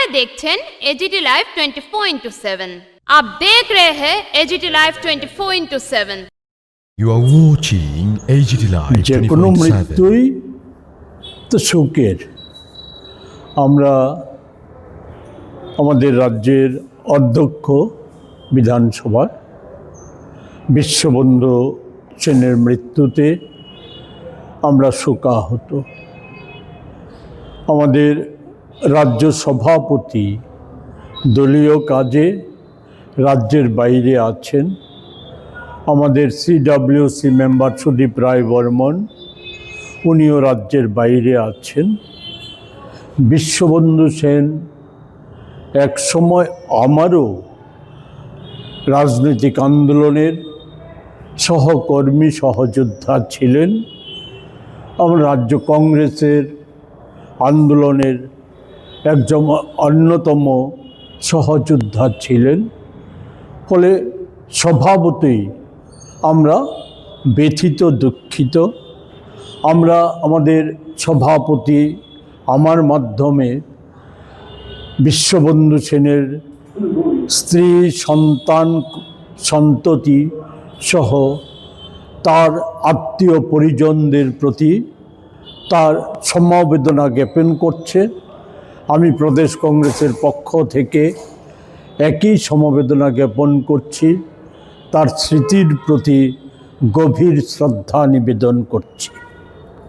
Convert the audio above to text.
আপনারা দেখছেন AGT live 24/7। आप देख रहे हैं AGT live 24/7। You are watching AGT Live যে কোনো 24/7. মৃত্যুই তো শোকের। আমরা আমাদের রাজ্যের অধ্যক্ষ বিধানসভার বিশ্ববন্ধু সেনের মৃত্যুতে আমরা শোকাহত। আমাদের রাজ্য সভাপতি দলীয় কাজে রাজ্যের বাইরে আছেন। আমাদের সিডব্লিউসি মেম্বার সুদীপ রায় বর্মন, উনিও রাজ্যের বাইরে আছেন। বিশ্ববন্ধু সেন এক সময় আমারও রাজনৈতিক আন্দোলনের সহকর্মী সহযোদ্ধা ছিলেন। আমার রাজ্য কংগ্রেসের আন্দোলনের একজন অন্যতম সহযোদ্ধা ছিলেন। ফলে স্বভাবতই আমরা ব্যথিত, দুঃখিত। আমরা আমাদের সভাপতি আমার মাধ্যমে বিশ্ববন্ধু সেনের স্ত্রী, সন্তান, সন্ততি সহ তার আত্মীয় পরিজনদের প্রতি তার সমবেদনা জ্ঞাপন করছে। আমি প্রদেশ কংগ্রেসের পক্ষ থেকে একই সমবেদনা জ্ঞাপন করছি। তার স্মৃতির প্রতি গভীর শ্রদ্ধা নিবেদন করছি।